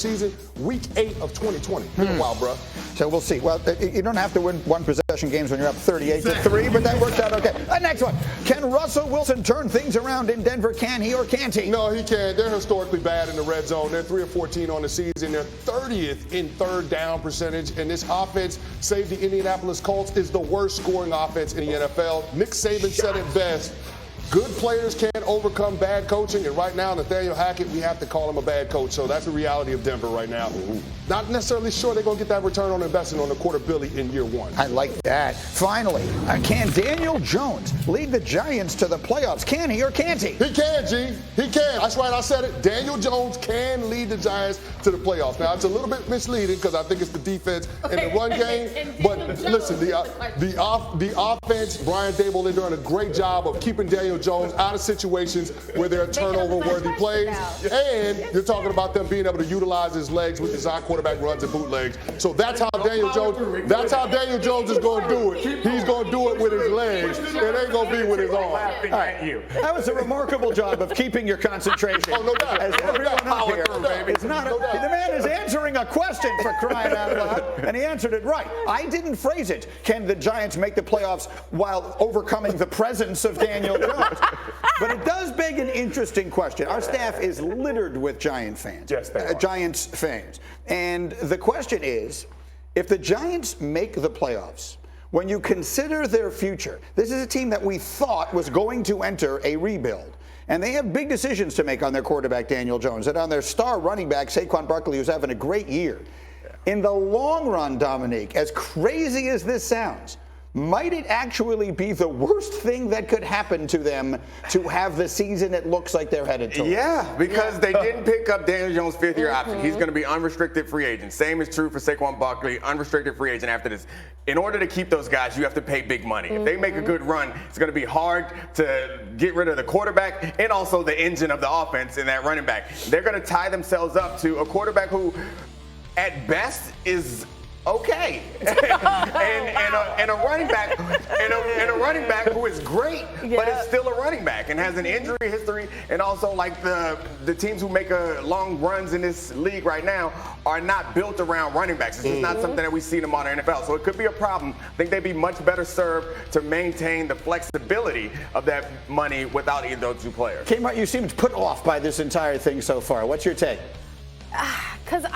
season, week 8 of 2020. Been a while, bro. So we'll see. Well, you don't have to win one possession games when you're up 38-3, but that worked out okay. Next one. Can Russell Wilson turn things around in Denver? Can he or can't he? No, he can't. They're historically bad in the red zone. They're 3-14 on the season. They're 30th in third down percentage. And this offense, save the Indianapolis Colts, is the worst scoring offense in the NFL. Nick Saban said it best. Good players can't overcome bad coaching, and right now, Nathaniel Hackett, we have to call him a bad coach. So that's the reality of Denver right now. Not necessarily sure they're going to get that return on investment on the $250 million in year 1. I like that. Finally, can Daniel Jones lead the Giants to the playoffs? Can he or can't he? He can, G. He can. That's right. I said it. Daniel Jones can lead the Giants to the playoffs. Now, it's a little bit misleading because I think it's the defense and the run game. But listen, the offense, Brian Daboll, they're doing a great job of keeping Daniel Jones out of situations where there are turnover-worthy plays. And you're talking about them being able to utilize his legs with design quarterback runs and bootlegs. So that's how Daniel Jones is going to do it. He's going to do it with his legs. It ain't going to be with his arm. That was a remarkable job of keeping your concentration. Oh, no doubt. As everyone up here the man is answering a question, for crying out loud, and he answered it right. I didn't phrase it. Can the Giants make the playoffs while overcoming the presence of Daniel Jones? But it does beg an interesting question. Our staff is littered with Giant fans. Yes, they are. Giants fans. And the question is, if the Giants make the playoffs, when you consider their future, this is a team that we thought was going to enter a rebuild. And they have big decisions to make on their quarterback, Daniel Jones, and on their star running back, Saquon Barkley, who's having a great year. In the long run, Dominique, as crazy as this sounds, might it actually be the worst thing that could happen to them to have the season it looks like they're headed to? Yeah, because they didn't pick up Daniel Jones' fifth-year option. He's going to be unrestricted free agent. Same is true for Saquon Barkley, unrestricted free agent after this. In order to keep those guys, you have to pay big money. If they make a good run, it's going to be hard to get rid of the quarterback and also the engine of the offense in that running back. They're going to tie themselves up to a quarterback who, at best, is okay, and a running back, and a running back who is great, but is still a running back and has an injury history, and also like the teams who make long runs in this league right now are not built around running backs. It's just not something that we see in the modern NFL. So it could be a problem. I think they'd be much better served to maintain the flexibility of that money without either of those two players. Kmart, you seem put off by this entire thing so far. What's your take? Because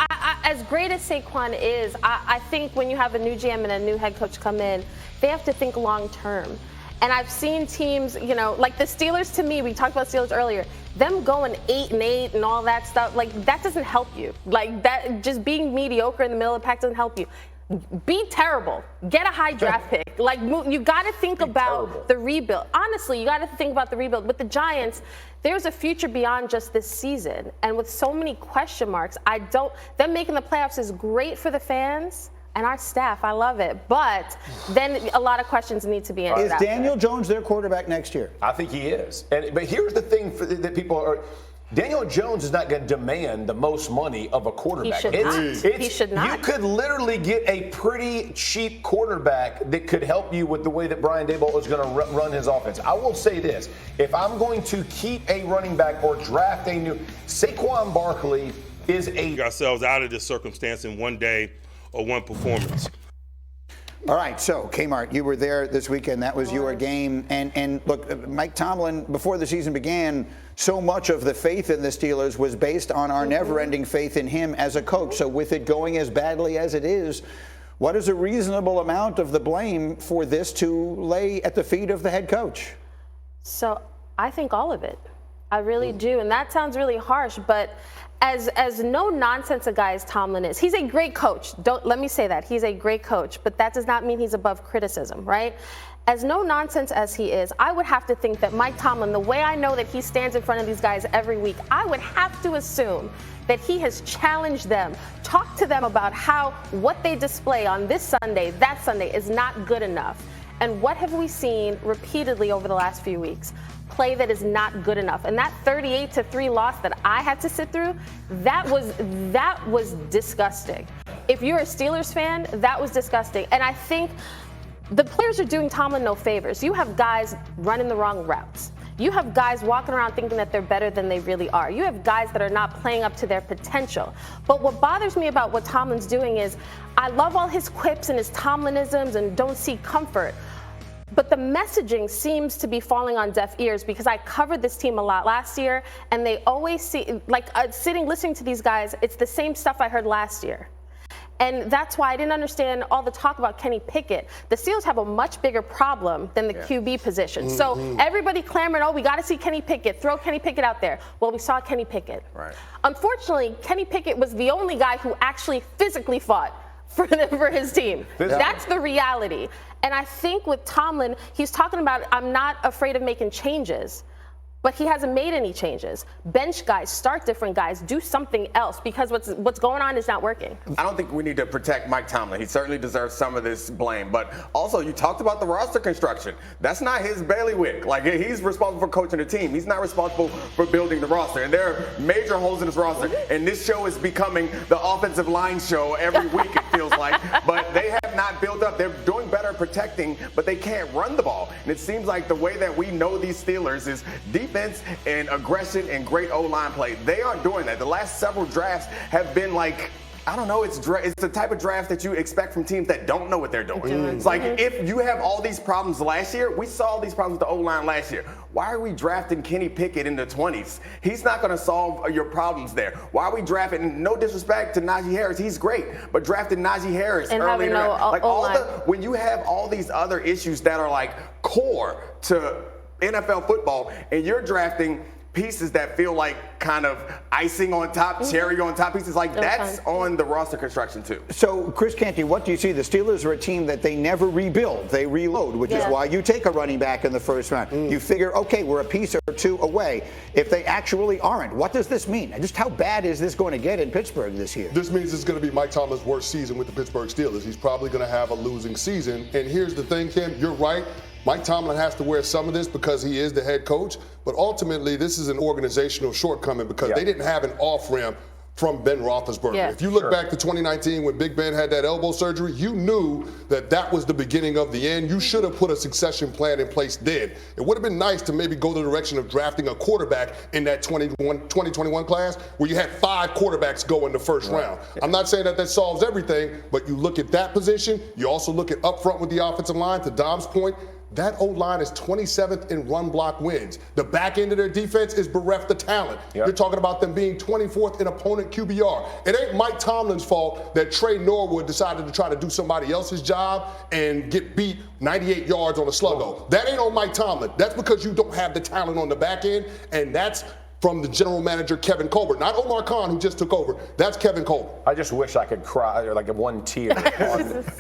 as great as Saquon is, I think when you have a new GM and a new head coach come in, they have to think long term. And I've seen teams, like the Steelers, to me, we talked about Steelers earlier, them going 8-8 and all that stuff, like that doesn't help you. Like that, just being mediocre in the middle of the pack doesn't help you. Be terrible. Get a high draft pick. Like, you got to think about the rebuild. Honestly, you got to think about the rebuild. With the Giants, there's a future beyond just this season. And with so many question marks, them making the playoffs is great for the fans and our staff. I love it. But then a lot of questions need to be answered. Is Daniel Jones their quarterback next year? I think he is. But here's the thing that people are. Daniel Jones is not going to demand the most money of a quarterback. He should not. You could literally get a pretty cheap quarterback that could help you with the way that Brian Daboll is going to run his offense. I will say this. If I'm going to keep a running back or draft a new, Saquon Barkley is ourselves out of this circumstance in one day or one performance. All right, so Kmart, you were there this weekend. That was your game. And look, Mike Tomlin, before the season began, so much of the faith in the Steelers was based on our never-ending faith in him as a coach. So with it going as badly as it is, what is a reasonable amount of the blame for this to lay at the feet of the head coach? So I think all of it. I really do. And that sounds really harsh, but as no nonsense a guy as Tomlin is, he's a great coach. Let me say that. He's a great coach, but that does not mean he's above criticism, right? As no nonsense as he is, I would have to think that Mike Tomlin, the way I know that he stands in front of these guys every week, I would have to assume that he has challenged them, talked to them about how what they display on this Sunday, that Sunday, is not good enough. And what have we seen repeatedly over the last few weeks? Play that is not good enough. And that 38-3 loss that I had to sit through, that was disgusting. If you're a Steelers fan, that was disgusting. And I think the players are doing Tomlin no favors. You have guys running the wrong routes. you have guys walking around thinking that they're better than they really are. You have guys that are not playing up to their potential. But what bothers me about what Tomlin's doing is, I love all his quips and his Tomlinisms and don't see comfort. But the messaging seems to be falling on deaf ears, because I covered this team a lot last year, and they always see, like, sitting listening to these guys, it's the same stuff I heard last year. And that's why I didn't understand all the talk about Kenny Pickett. The Steelers have a much bigger problem than the QB position. So everybody clamoring, oh, we got to see Kenny Pickett. Throw Kenny Pickett out there. Well, we saw Kenny Pickett. Right. Unfortunately, Kenny Pickett was the only guy who actually physically fought for his team. That's the reality. And I think with Tomlin, he's talking about, I'm not afraid of making changes. But he hasn't made any changes. Bench guys, start different guys, do something else, because what's going on is not working. I don't think we need to protect Mike Tomlin. He certainly deserves some of this blame. But also, you talked about the roster construction. That's not his bailiwick. Like, he's responsible for coaching the team. He's not responsible for building the roster. And there are major holes in this roster. And this show is becoming the offensive line show every week, it feels like. But they have not built up. They're doing better protecting, but they can't run the ball. And it seems like the way that we know these Steelers is defense and aggression and great O-line play. They aren't doing that. The last several drafts have been like, I don't know, it's the type of draft that you expect from teams that don't know what they're doing. It's like, if you have all these problems last year, we saw all these problems with the O-line last year. Why are we drafting Kenny Pickett in the 20s? He's not going to solve your problems there. Why are we drafting, no disrespect to Najee Harris, he's great, but drafting Najee Harris and early in the like when you have all these other issues that are like core to NFL football, and you're drafting pieces that feel like kind of icing on top, cherry on top pieces, like that's on the roster construction too. So, Chris Canty, what do you see? The Steelers are a team that they never rebuild. They reload, which is why you take a running back in the first round. You figure, okay, we're a piece or two away. If they actually aren't, what does this mean? And just how bad is this going to get in Pittsburgh this year? This means it's going to be Mike Tomlin's worst season with the Pittsburgh Steelers. He's probably going to have a losing season. And here's the thing, Kim, you're right. Mike Tomlin has to wear some of this because he is the head coach, but ultimately this is an organizational shortcoming because they didn't have an off-ramp from Ben Roethlisberger. If you look back to 2019 when Big Ben had that elbow surgery, you knew that that was the beginning of the end. You should have put a succession plan in place then. It would have been nice to maybe go the direction of drafting a quarterback in that 2021 class where you had 5 quarterbacks go in the first round. I'm not saying that that solves everything, but you look at that position, you also look at up front with the offensive line, to Dom's point, that O-line is 27th in run block wins. The back end of their defense is bereft of talent. You're talking about them being 24th in opponent QBR. It ain't Mike Tomlin's fault that Trey Norwood decided to try to do somebody else's job and get beat 98 yards on a sluggo. That ain't on Mike Tomlin. That's because you don't have the talent on the back end, and that's from the general manager, Kevin Colbert. Not Omar Khan, who just took over. That's Kevin Colbert. I just wish I could cry, or like one tear,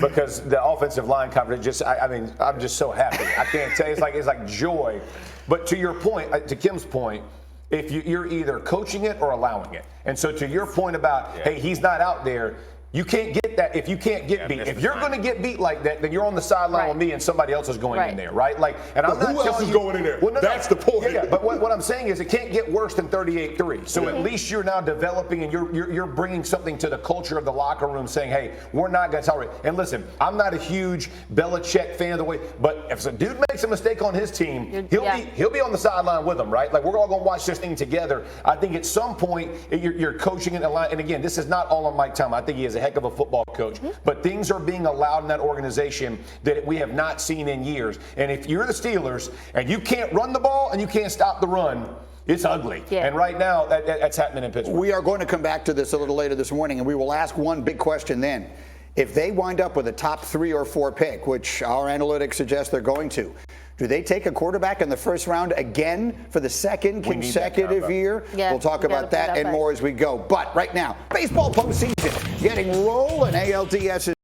because the offensive line coverage I mean, I'm just so happy. I can't tell you, it's like joy. But to your point, to Kim's point, if you're either coaching it or allowing it. And so to your point about, hey, he's not out there, you can't get that if you can't get beat. If you're going to get beat like that, then you're on the sideline with me and somebody else is going in there, right? Like, and I'm not who else is going in there? Well, That's the point. But what I'm saying is it can't get worse than 38-3. So at least you're now developing and you're bringing something to the culture of the locker room, saying, hey, we're not going to tolerate. And listen, I'm not a huge Belichick fan of the way, but if a dude makes a mistake on his team, he'll be on the sideline with him, right? Like, we're all going to watch this thing together. I think at some point you're coaching it, and again, this is not all on Mike Tomlin. I think he is a heck of a football coach, but things are being allowed in that organization that we have not seen in years. And if you're the Steelers and you can't run the ball and you can't stop the run, it's ugly. And right now, that's happening in Pittsburgh. We are going to come back to this a little later this morning, and we will ask one big question then. If they wind up with a top 3 or 4 pick, which our analytics suggest they're going to, do they take a quarterback in the first round again for the second consecutive year? We'll talk about that and more as we go. But right now, baseball postseason getting rolling. ALDS is